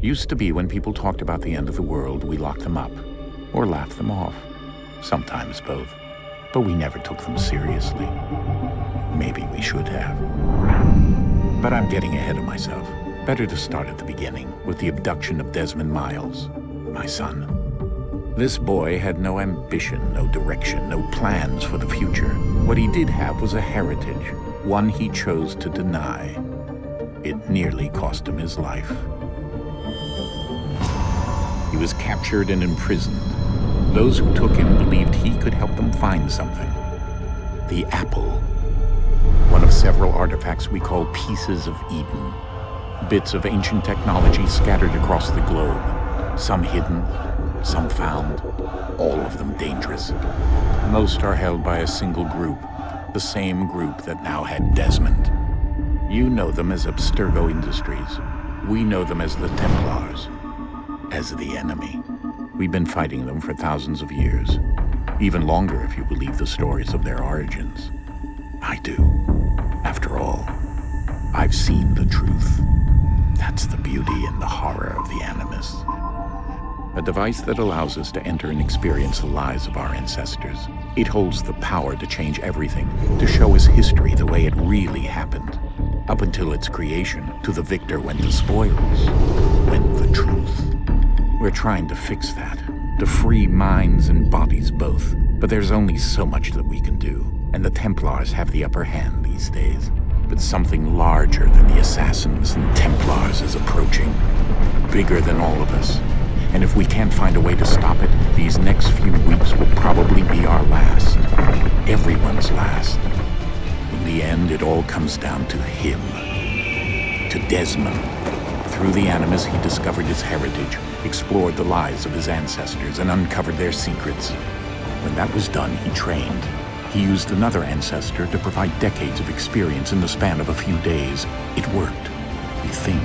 Used to be when people talked about the end of the world, we locked them up, or laughed them off. Sometimes both. But we never took them seriously. Maybe we should have. But I'm getting ahead of myself. Better to start at the beginning, with the abduction of Desmond Miles, my son. This boy had no ambition, no direction, no plans for the future. What he did have was a heritage, one he chose to deny. It nearly cost him his life. He was captured and imprisoned. Those who took him believed he could help them find something. The apple. One of several artifacts we call pieces of Eden. Bits of ancient technology scattered across the globe. Some hidden, some found, all of them dangerous. Most are held by a single group, the same group that now had Desmond. You know them as Abstergo Industries. We know them as the Templars, as the enemy. We've been fighting them for thousands of years, even longer if you believe the stories of their origins. I do. After all, I've seen the truth. That's the beauty and the horror of the Animus. A device that allows us to enter and experience the lives of our ancestors. It holds the power to change everything, to show us history the way it really happened. Up until its creation, to the victor went the spoils, went the truth. We're trying to fix that, to free minds and bodies both. But there's only so much that we can do, and the Templars have the upper hand these days. But something larger than the Assassins and Templars is approaching, bigger than all of us. And if we can't find a way to stop it, these next few weeks will probably be our last. Everyone's last. In the end, it all comes down to him. To Desmond. Through the Animus, he discovered his heritage, explored the lives of his ancestors, and uncovered their secrets. When that was done, he trained. He used another ancestor to provide decades of experience in the span of a few days. It worked. We think.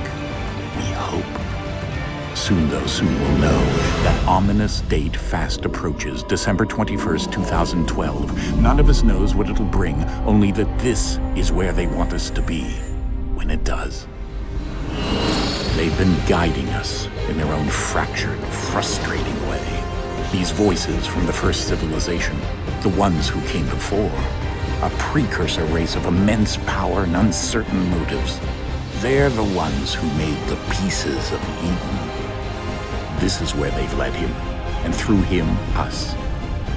We hope. Soon, though, soon we'll know. That ominous date fast approaches, December 21st, 2012. None of us knows what it'll bring, only that this is where they want us to be, when it does. They've been guiding us in their own fractured, frustrating way. These voices from the first civilization, the ones who came before, a precursor race of immense power and uncertain motives. They're the ones who made the pieces of Eden. This is where they've led him, and through him, us.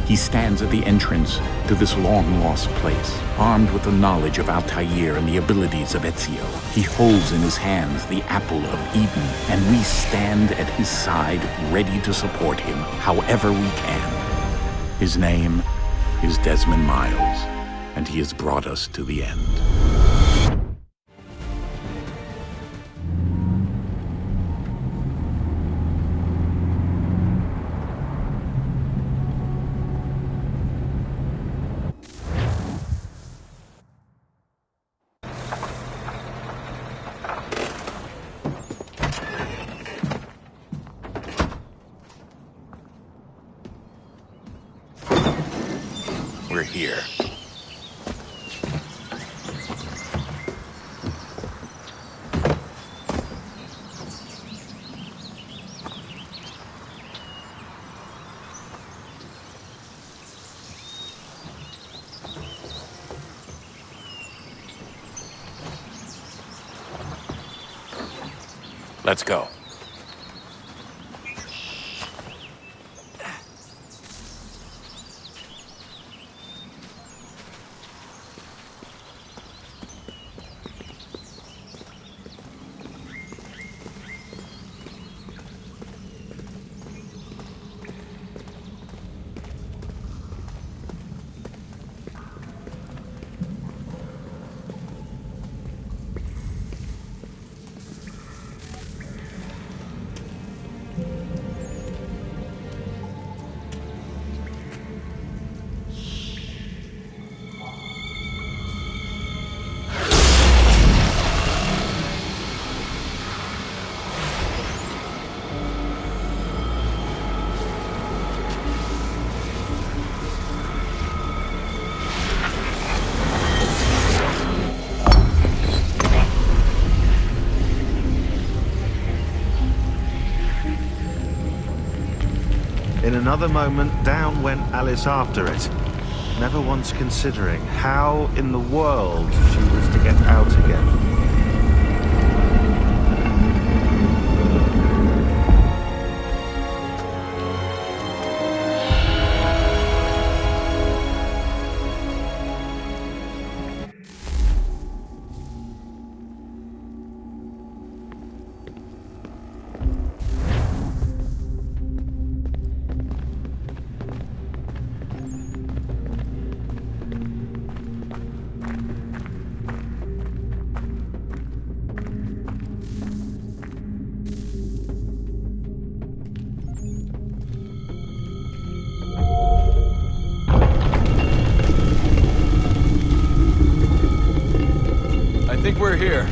He stands at the entrance to this long-lost place, armed with the knowledge of Altair and the abilities of Ezio. He holds in his hands the apple of Eden, and we stand at his side, ready to support him however we can. His name is Desmond Miles, and he has brought us to the end. We're here. Let's go. another moment, down went Alice after it, never once considering how in the world she was to get out again. I think we're here.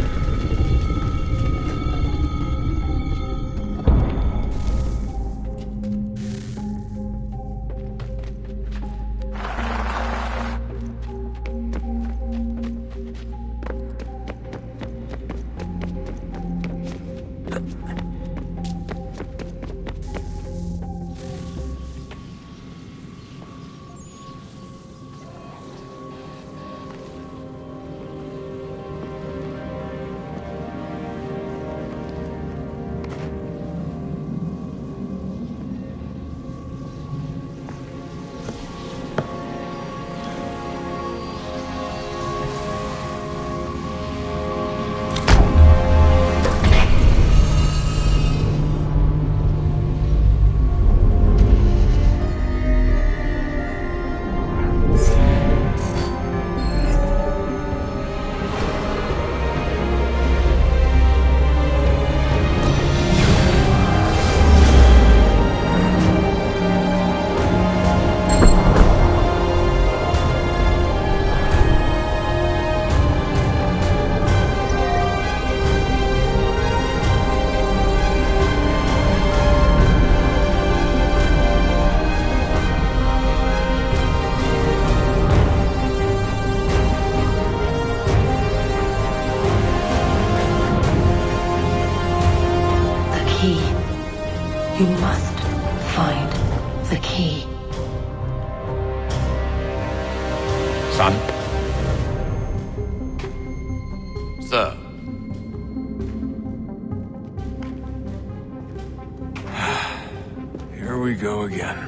You must find the key. Son? Sir. Here we go again.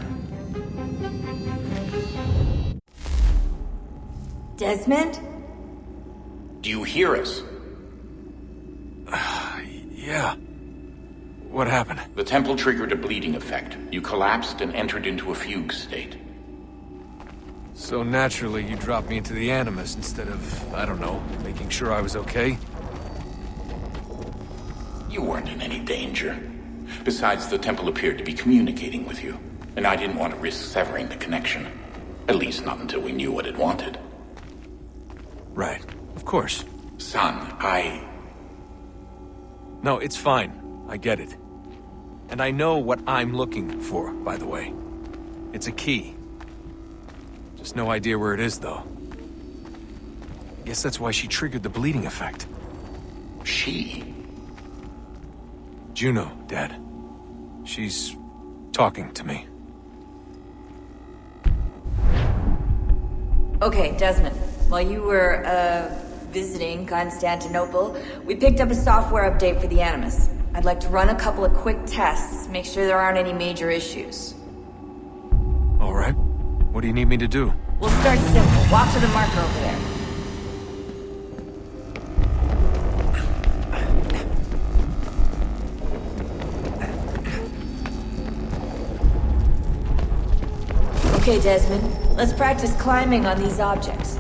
Desmond? Do you hear us? Yeah. What happened? The temple triggered a bleeding effect. You collapsed and entered into a fugue state. So naturally, you dropped me into the Animus instead of, I don't know, making sure I was okay? You weren't in any danger. Besides, the temple appeared to be communicating with you, and I didn't want to risk severing the connection. At least not until we knew what it wanted. Right. Of course. Son, No, it's fine. I get it. And I know what I'm looking for, by the way. It's a key. Just no idea where it is, though. Guess that's why she triggered the bleeding effect. She? Juno, Dad. She's talking to me. Okay, Desmond. While you were, visiting Constantinople, we picked up a software update for the Animus. I'd like to run a couple of quick tests, make sure there aren't any major issues. All right. What do you need me to do? We'll start simple. Walk to the marker over there. Okay, Desmond. Let's practice climbing on these objects.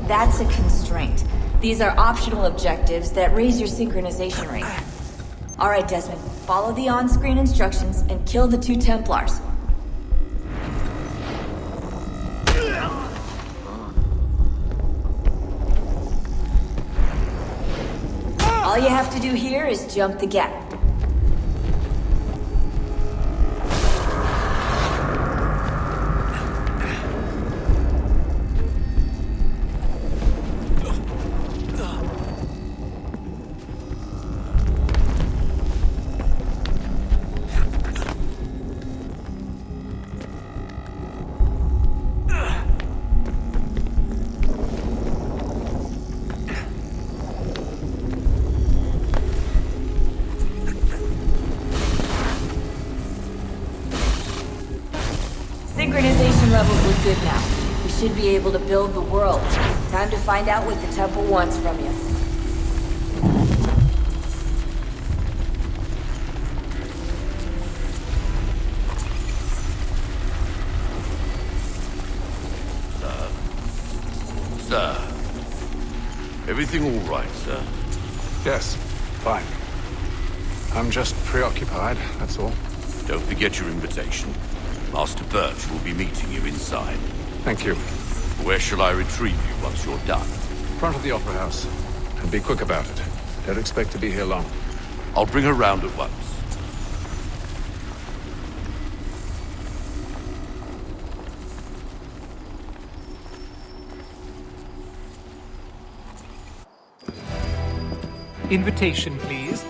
That's a constraint. These are optional objectives that raise your synchronization rate. Alright, Desmond. Follow the on-screen instructions and kill the 2 Templars. All you have to do here is jump the gap. Synchronization levels look good now. We should be able to build the world. Time to find out what the temple wants from you. Sir. Everything all right, sir? Yes, fine. I'm just preoccupied, that's all. Don't forget your invitation. Master Birch will be meeting you inside. Thank you. Where shall I retrieve you once you're done? Front of the Opera House. And be quick about it. Don't expect to be here long. I'll bring her round at once. Invitation, please.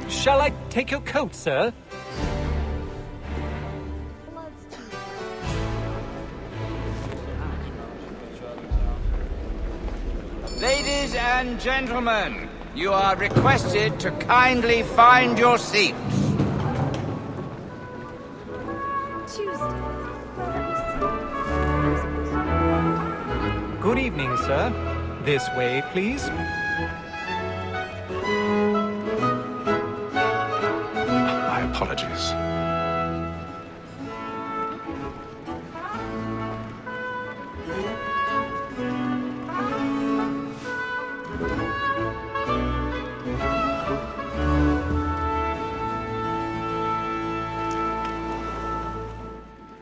Shall I take your coat, sir? Ladies and gentlemen, you are requested to kindly find your seats. Good evening, sir. This way, please. My apologies.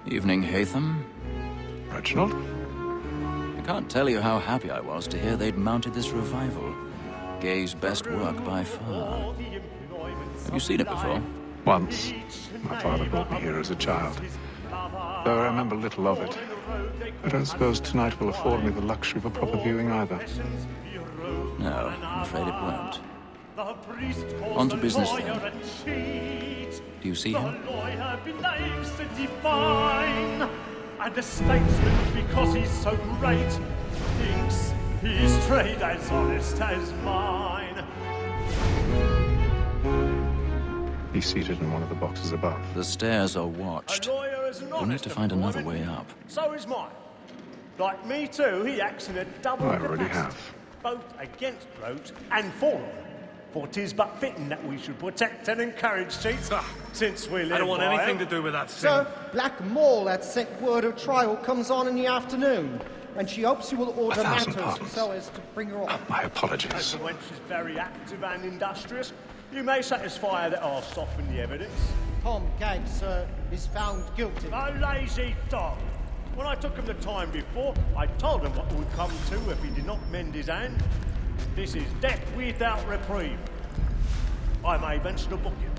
Evening, Hatham. Reginald? I can't tell you how happy I was to hear they'd mounted this revival. Gay's best work by far. Have you seen it before? Once. My father brought me here as a child. Though I remember little of it. I don't suppose tonight will afford me the luxury of a proper viewing either. No, I'm afraid it won't. On to business then. Do you see him? And the statesman, because he's so great, thinks his trade as honest as mine. He's seated in one of the boxes above. The stairs are watched. We'll need to find another way up. So is mine. Like me too, he acts in a double I already capacity, have. both against rogues and for them. For 'tis but fitting that we should protect and encourage cheats, since we live I don't want by anything them. to do with that Sir, thing. Black Mall at set word of trial comes on in the afternoon, and she hopes you will order 1,000 matters pardons. so as to bring her off. My As apologies. the wench is very active and industrious, you may satisfy her that I'll soften the evidence. Tom Gag, sir, is found guilty. A lazy dog! When I took him the time before, I told him what would come to if he did not mend his hand. This is death without reprieve. I may venture to book it.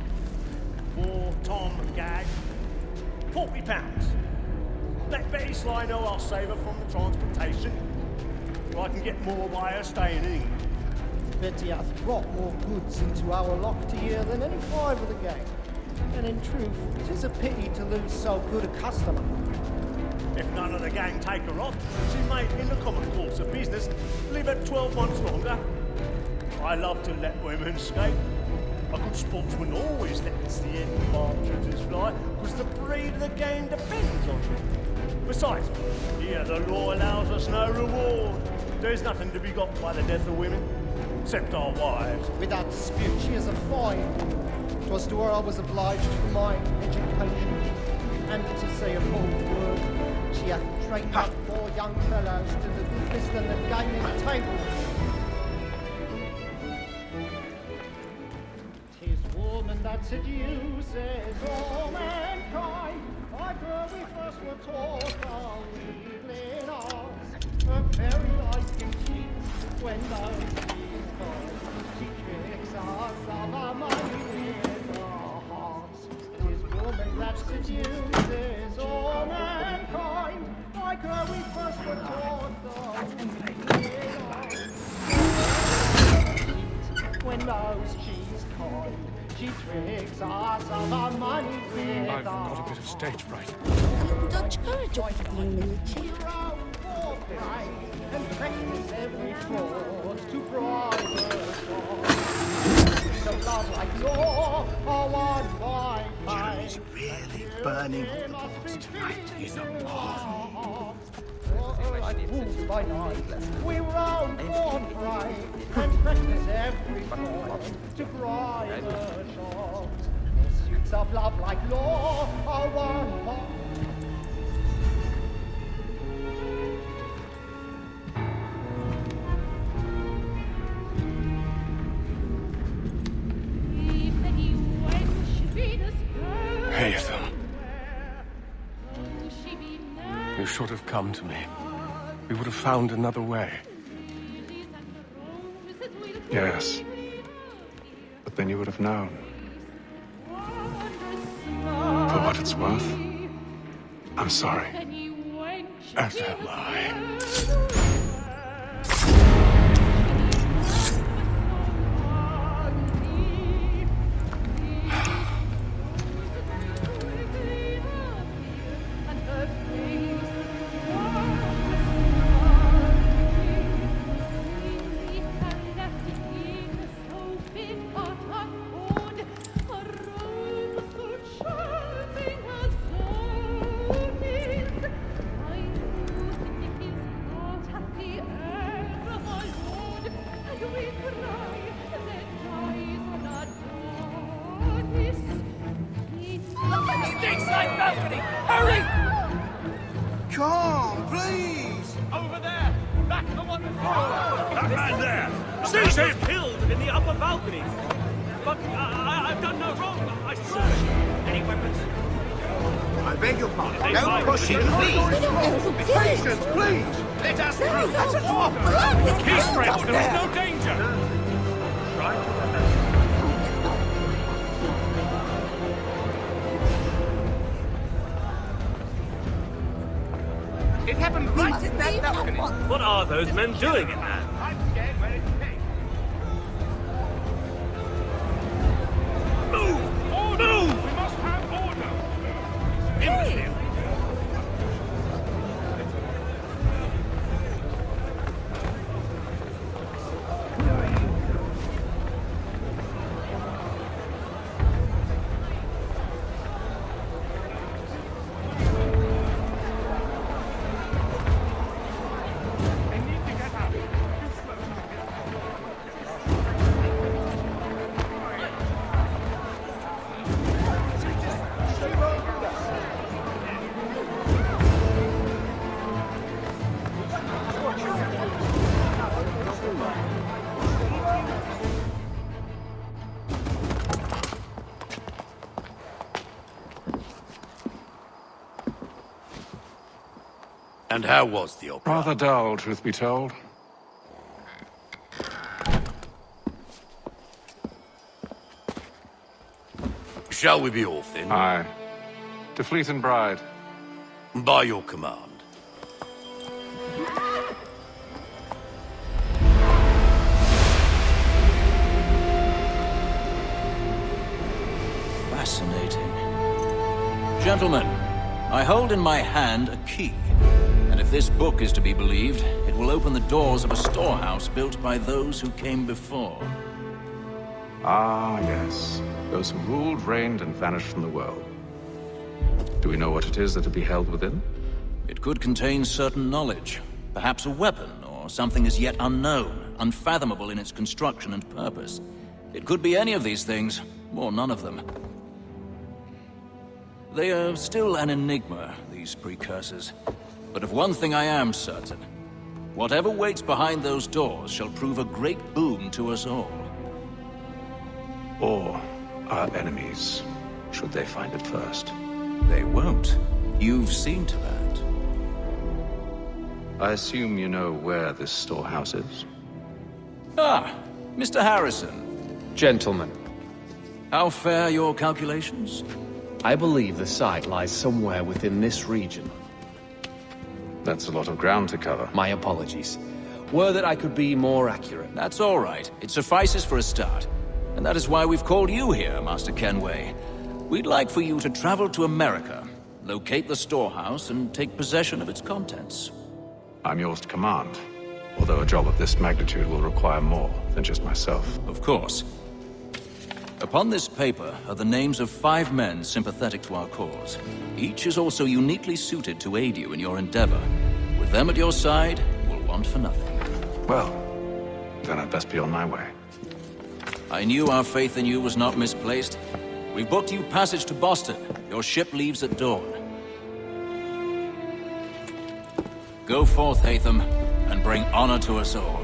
For Tom Gag, £40. Let Betty Sly know I'll save her from the transportation. Or I can get more by her staying in England. Betty hath brought more goods into our locked year than any five of the gang. And in truth, 'tis a pity to lose so good a customer. If none of the gang take her off, she may, in the common course of business, live at 12 months longer. I love to let women escape. A good sportsman always lets the end partridges fly, because the breed of the game depends on it. Besides, here the law allows us no reward. There's nothing to be got by the death of women, except our wives. Without dispute, she is a fine woman. 'Twas to her I was obliged for my education. And to say a bold word, she easier to train up 4 young fellows to the business than the gaming table. 'Tis woman that seduces all mankind. Like her we first were taught our weakling arts. A very life can keep when those years come. She tricks us of our money with our hearts. 'Tis woman that seduces all mankind. Like her we first were taught our weakling arts. When those she's kind, she tricks us of our money with I've got a bit of stage fright. Dutch courage of being military. And practice every fraud to bribe so love like law are one by Jeremy's really burning tonight. He's a marvel. By night, we roam for pride and practice every fraud to bribe the shops. Pursuits of love like law are one by Haytham. You should have come to me. We would have found another way. Yes. But then you would have known. For what it's worth, I'm sorry. As am I. Come, please! Over there! Back the one before! That man there! Seize him! Killed in the upper balcony! But I've done no wrong. I searched. Any weapons? I beg your pardon. They Don't find push me. it, please! Patience, please! Let us through! Peace, friends! There is no danger! Try to It happened right in that balcony. What are those men doing in there? I'm scared where it came. Move! Move! We must have order! Imbecile! And how was the opera? Rather dull, truth be told. Shall we be off then? Aye. To Fleet and Bride. By your command. Fascinating. Gentlemen, I hold in my hand a key. And if this book is to be believed, it will open the doors of a storehouse built by those who came before. Ah, yes. Those who ruled, reigned, and vanished from the world. Do we know what it is that to be held within? It could contain certain knowledge. Perhaps a weapon, or something as yet unknown, unfathomable in its construction and purpose. It could be any of these things, or none of them. They are still an enigma, these precursors. But of one thing I am certain. Whatever waits behind those doors shall prove a great boon to us all. Or our enemies, should they find it first. They won't. You've seen to that. I assume you know where this storehouse is? Ah, Mr. Harrison. Gentlemen, How fare your calculations? I believe the site lies somewhere within this region. That's a lot of ground to cover. My apologies. Were that I could be more accurate. That's all right. It suffices for a start. And that is why we've called you here, Master Kenway. We'd like for you to travel to America, locate the storehouse, and take possession of its contents. I'm yours to command, although a job of this magnitude will require more than just myself. Of course. Upon this paper are the names of 5 men sympathetic to our cause. Each is also uniquely suited to aid you in your endeavor. With them at your side, you'll want for nothing. Well, then I'd best be on my way. I knew our faith in you was not misplaced. We've booked you passage to Boston. Your ship leaves at dawn. Go forth, Hatham, and bring honor to us all.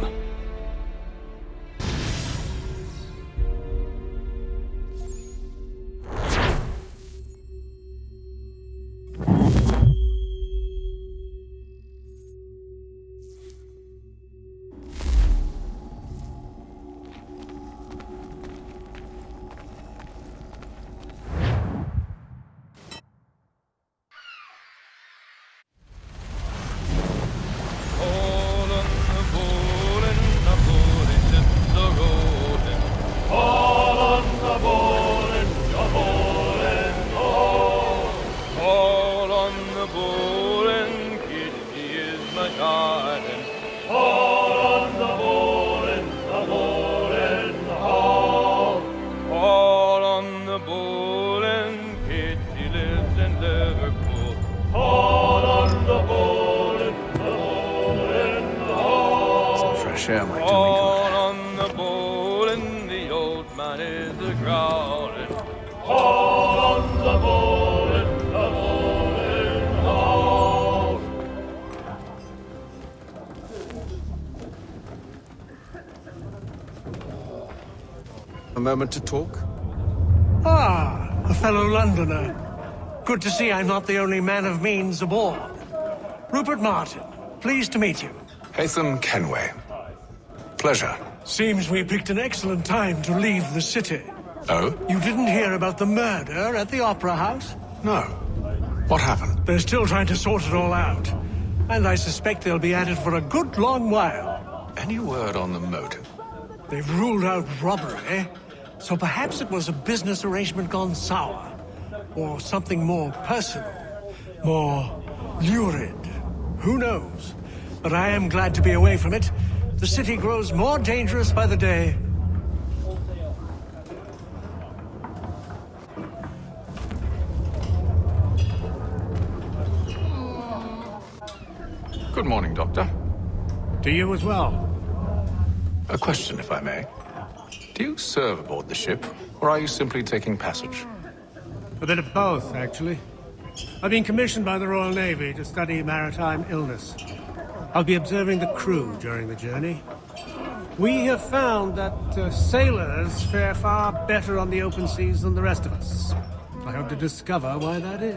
Share my doing good. On the bowl and the old man is a growling. On the bowl and the bowl and all. A moment to talk? Ah, a fellow Londoner. Good to see I'm not the only man of means aboard. Rupert Martin, pleased to meet you. Hatham Kenway. Pleasure. Seems we picked an excellent time to leave the city. Oh? You didn't hear about the murder at the Opera House? No. What happened? They're still trying to sort it all out. And I suspect they'll be at it for a good long while. Any word on the motive? They've ruled out robbery, so perhaps it was a business arrangement gone sour. Or something more personal. More lurid. Who knows? But I am glad to be away from it. The city grows more dangerous by the day. Good morning, Doctor. To you as well. A question, if I may. Do you serve aboard the ship, or are you simply taking passage? A bit of both, actually. I've been commissioned by the Royal Navy to study maritime illness. I'll be observing the crew during the journey. We have found that sailors fare far better on the open seas than the rest of us. I hope to discover why that is.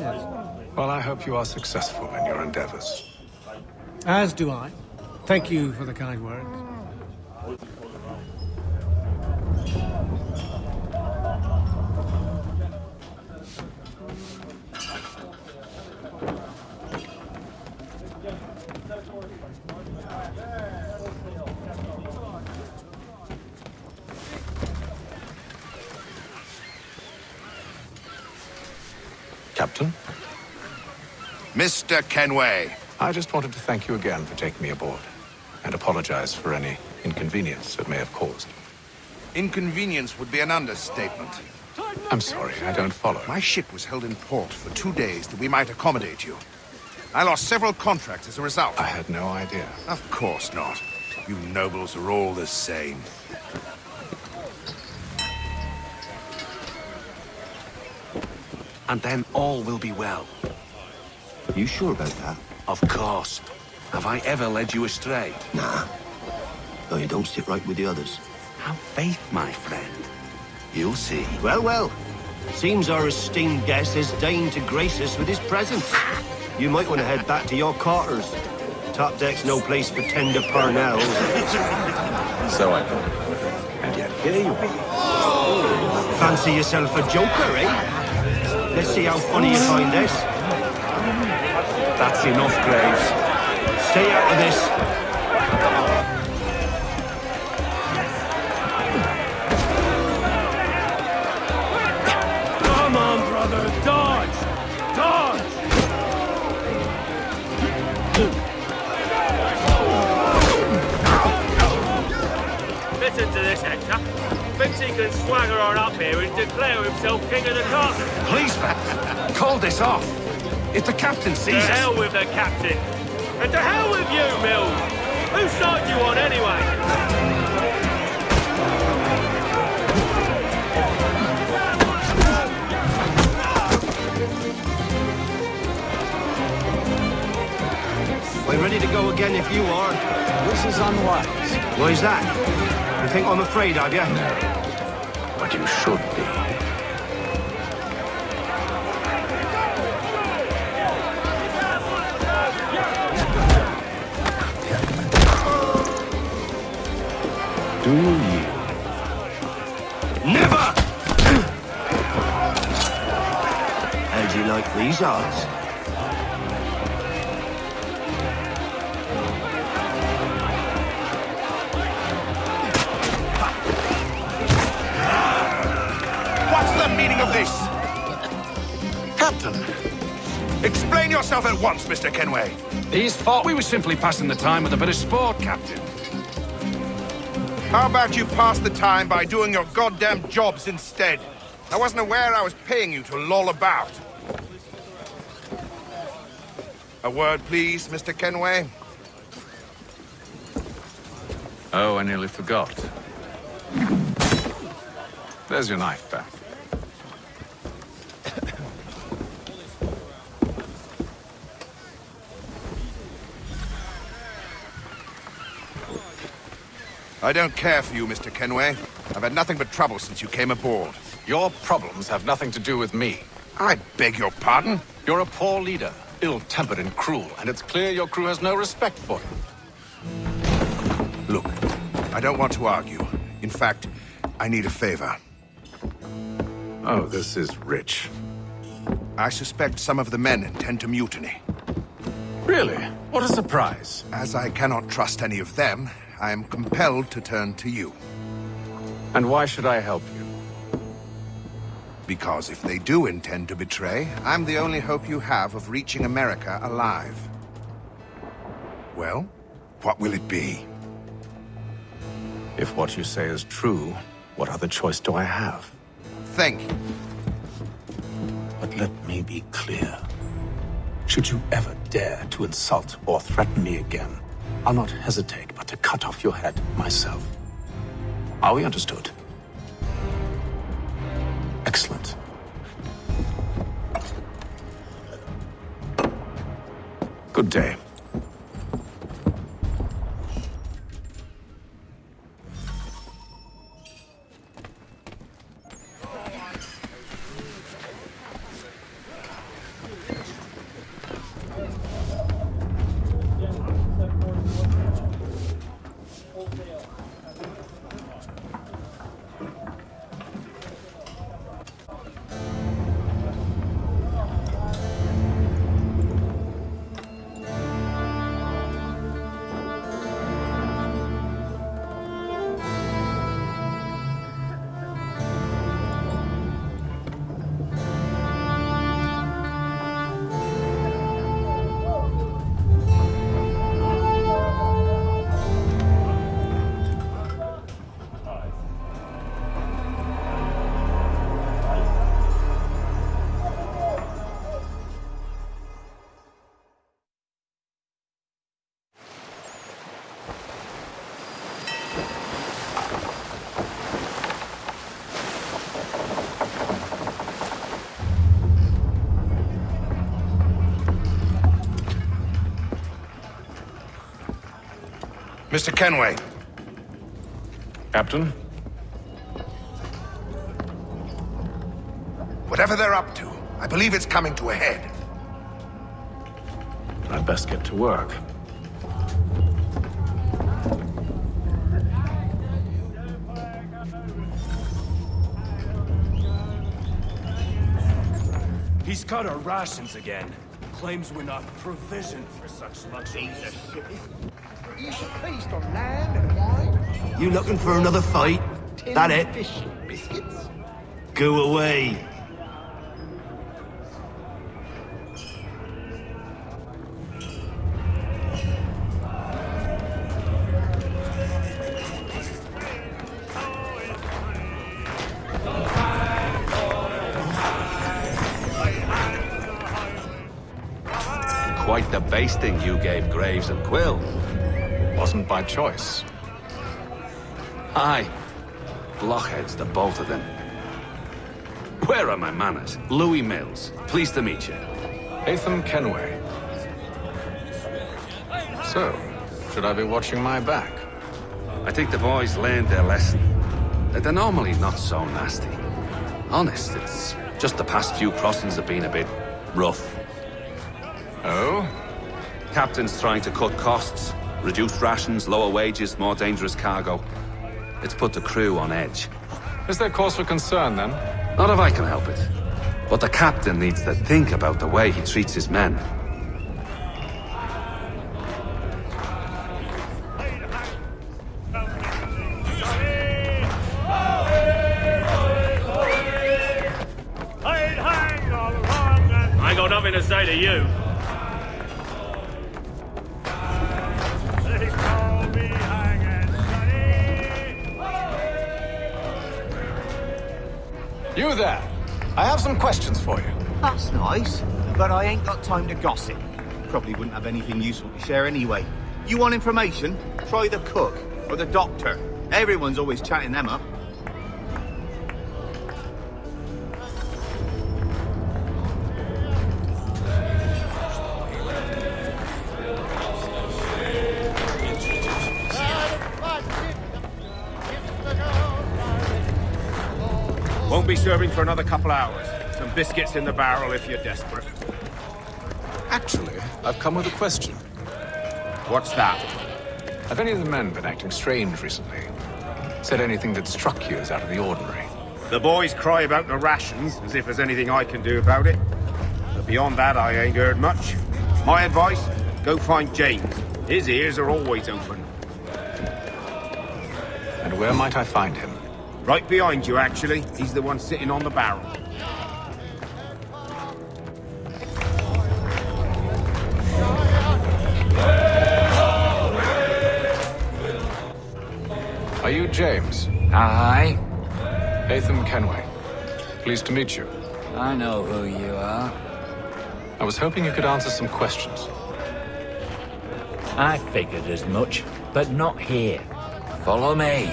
Well, I hope you are successful in your endeavors. As do I. Thank you for the kind words. Captain? Mr. Kenway. I just wanted to thank you again for taking me aboard, and apologize for any inconvenience it may have caused. Inconvenience would be an understatement. I'm sorry, I don't follow. My ship was held in port for 2 days that we might accommodate you. I lost several contracts as a result. I had no idea. Of course not. You nobles are all the same. And then all will be well. You sure about that? Of course. Have I ever led you astray? Nah. No, you don't sit right with the others. Have faith, my friend. You'll see. Well, well. Seems our esteemed guest has deigned to grace us with his presence. You might want to head back to your quarters. Top deck's no place for tender Parnells. So I thought. And yet here you be. Fancy yourself a joker, eh? Let's see how funny you find this. That's enough, Graves. Stay out of this. Come on, brother, dodge! Dodge! Listen to this, Hector. Thinks he can swagger on up here and declare himself king of the castle. Please, Vance. Call this off. If the captain sees us... To hell with the captain. And to hell with you, Mills. Whose side you on, anyway? We're ready to go again if you are. This is unwise. Why's that? You think I'm afraid of you? No. But you should be. Do you? Never! How'd you like these odds? Meaning of this? Captain! Explain yourself at once, Mr. Kenway. These thought we were simply passing the time with a bit of sport, Captain. How about you pass the time by doing your goddamn jobs instead? I wasn't aware I was paying you to loll about. A word, please, Mr. Kenway. Oh, I nearly forgot. There's your knife back. I don't care for you, Mr. Kenway. I've had nothing but trouble since you came aboard. Your problems have nothing to do with me. I beg your pardon? You're a poor leader, ill-tempered and cruel, and it's clear your crew has no respect for you. Look, I don't want to argue. In fact, I need a favor. Oh, this is rich. I suspect some of the men intend to mutiny. Really? What a surprise. As I cannot trust any of them, I am compelled to turn to you. And why should I help you? Because if they do intend to betray, I'm the only hope you have of reaching America alive. Well, what will it be? If what you say is true, what other choice do I have? Think. But let me be clear. Should you ever dare to insult or threaten me again, I'll not hesitate but to cut off your head myself. Are we understood? Excellent. Good day. Mr. Kenway. Captain? Whatever they're up to, I believe it's coming to a head. I'd best get to work. He's cut our rations again. Claims we're not provisioned for such luxury. You should feast on land and wine. You looking for another fight? That it? Fish and biscuits. Go away. Quite the basting you gave Graves and Quill. Wasn't by choice. Aye. Blockheads, the both of them. Where are my manners? Louis Mills. Pleased to meet you. Atham Kenway. So, should I be watching my back? I think the boys learned their lesson. They're normally not so nasty. Honest, it's just the past few crossings have been a bit rough. Oh? Captain's trying to cut costs. Reduced rations, lower wages, more dangerous cargo. It's put the crew on edge. Is there cause for concern, then? Not if I can help it. But the captain needs to think about the way he treats his men. I ain't got nothing to say to you. You there! I have some questions for you. That's nice, but I ain't got time to gossip. Probably wouldn't have anything useful to share anyway. You want information? Try the cook or the doctor. Everyone's always chatting them up. Won't be serving for another couple hours. Some biscuits in the barrel if you're desperate. Actually, I've come with a question. What's that? Have any of the men been acting strange recently? Said anything that struck you as out of the ordinary? The boys cry about the rations, as if there's anything I can do about it. But beyond that, I ain't heard much. My advice, go find James. His ears are always open. And where might I find him? Right behind you, actually. He's the one sitting on the barrel. Are you James? Aye. Atham Kenway. Pleased to meet you. I know who you are. I was hoping you could answer some questions. I figured as much, but not here. Follow me.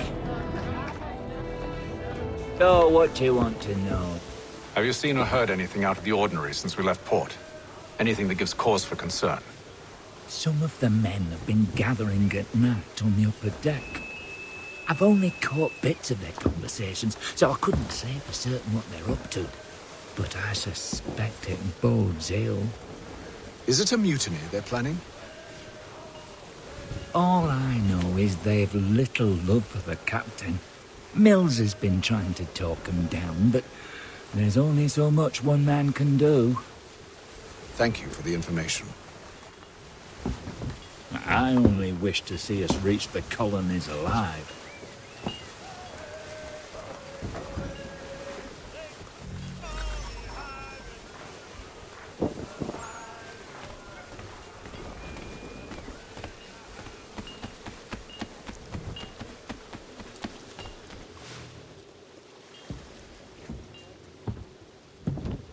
So, what do you want to know? Have you seen or heard anything out of the ordinary since we left port? Anything that gives cause for concern? Some of the men have been gathering at night on the upper deck. I've only caught bits of their conversations, so I couldn't say for certain what they're up to. But I suspect it bodes ill. Is it a mutiny they're planning? All I know is they've little love for the captain. Mills has been trying to talk him down, but there's only so much one man can do. Thank you for the information. I only wish to see us reach the colonies alive.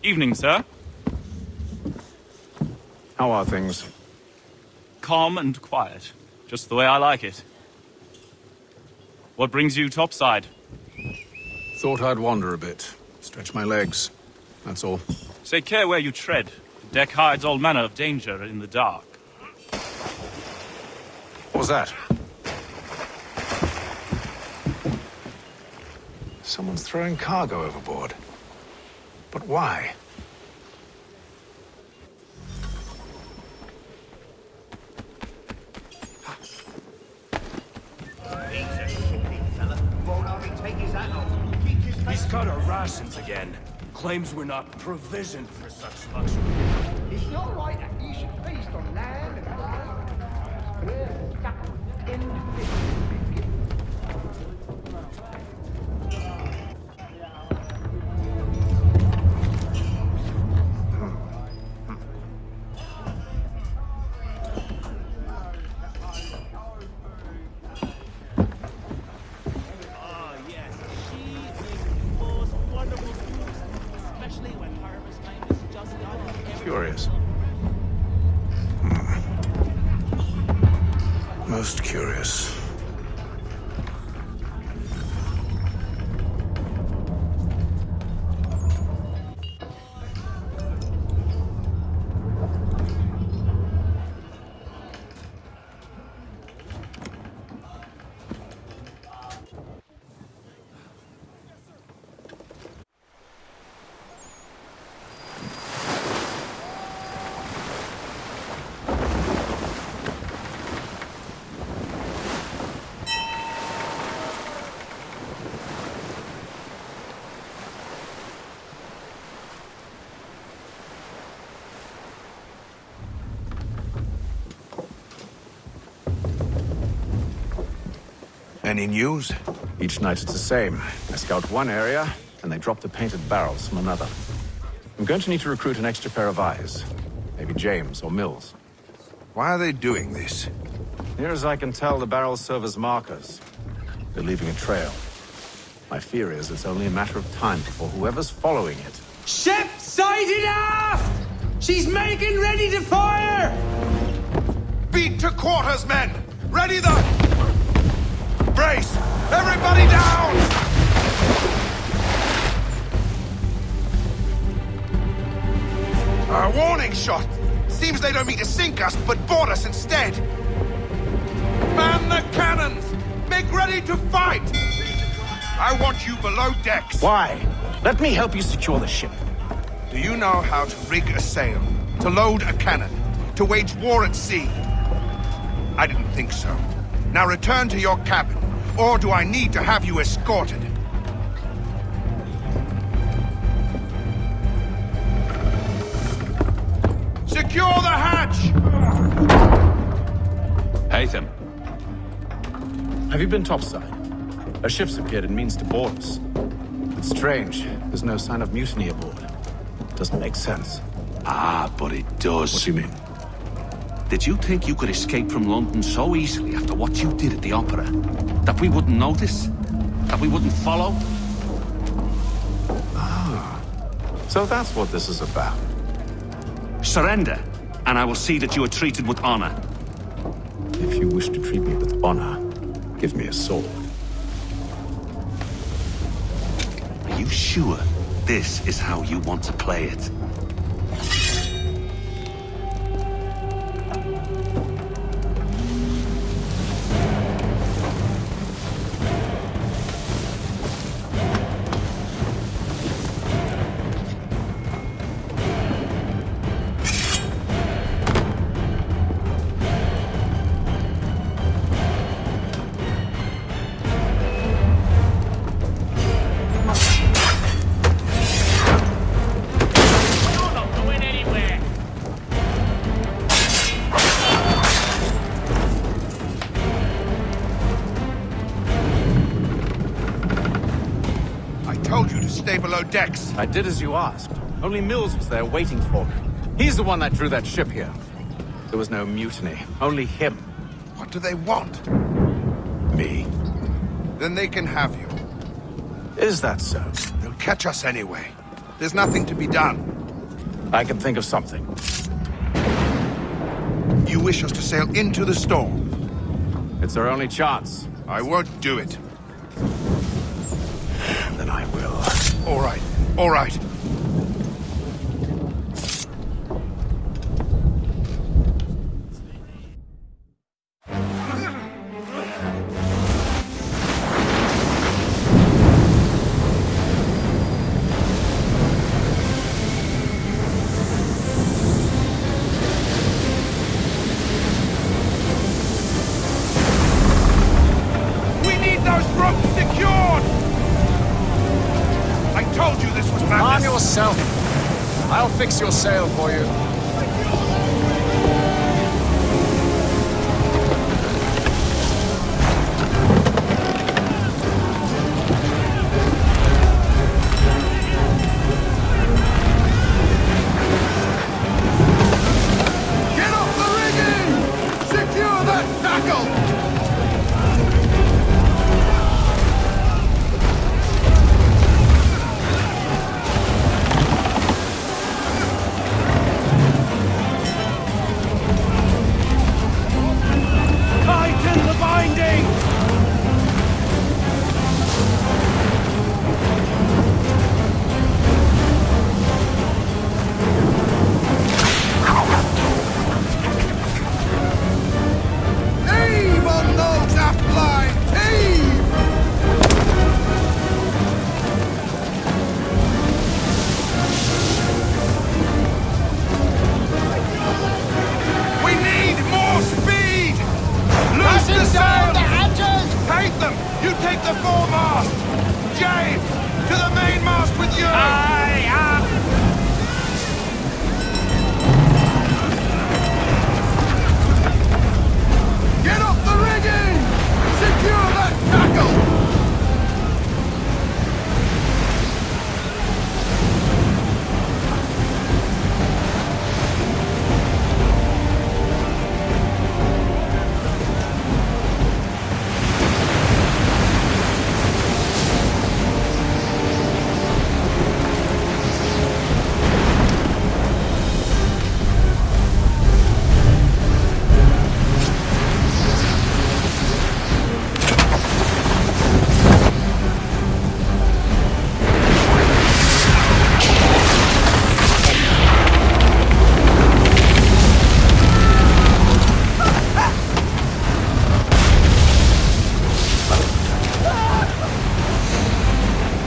Evening, sir. How are things? Calm and quiet. Just the way I like it. What brings you topside? Thought I'd wander a bit. Stretch my legs. That's all. Take care where you tread. The deck hides all manner of danger in the dark. What was that? Someone's throwing cargo overboard. But why? He's cut our rations again. Claims we're not provisioned for such luxury. It's not right that you should feast on land and Curious. Most curious. Any news? Each night it's the same. I scout one area, and they drop the painted barrels from another. I'm going to need to recruit an extra pair of eyes. Maybe James or Mills. Why are they doing this? Near as I can tell, the barrels serve as markers. They're leaving a trail. My fear is it's only a matter of time before whoever's following it... Ship sighted aft! She's making ready to fire! Beat to quarters, men! Ready the... Brace! Everybody down! A warning shot! Seems they don't mean to sink us, but board us instead! Man the cannons! Make ready to fight! I want you below decks! Why? Let me help you secure the ship. Do you know how to rig a sail? To load a cannon? To wage war at sea? I didn't think so. Now return to your cabin, or do I need to have you escorted? Secure the hatch! Haytham. Have you been topside? A ship's appeared and means to board us. It's strange. There's no sign of mutiny aboard. Doesn't make sense. Ah, but it does. What do you mean? Did you think you could escape from London so easily after what you did at the opera? That we wouldn't notice? That we wouldn't follow? Ah. So that's what this is about. Surrender, and I will see that you are treated with honor. If you wish to treat me with honor, give me a sword. Are you sure this is how you want to play it? Below decks. I did as you asked. Only Mills was there waiting for me. He's the one that drew that ship here. There was no mutiny, only him. What do they want? Me. Then they can have you. Is that so? They'll catch us anyway. There's nothing to be done. I can think of something. You wish us to sail into the storm? It's our only chance. I won't do it. Then I will. All right, all right. yourself. I'll fix your sail for you. Get off the rigging! Secure that tackle! Tighten the binding! Heave on those aft lines! Heave! We need more speed! Loose the sails! The hatches! Take them! You take the foremast! James! To the mainmast with you! Aye, Get off the rigging! Secure that tackle!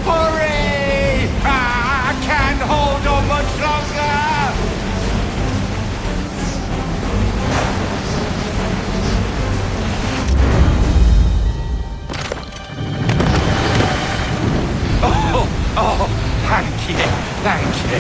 Hurry! I can't hold on much longer! Oh, thank you, thank you.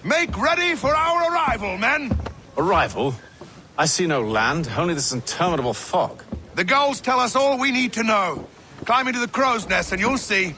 Make ready for our arrival, men! Arrival? I see no land, only this interminable fog. The gulls tell us all we need to know. Climb into the crow's nest and you'll see.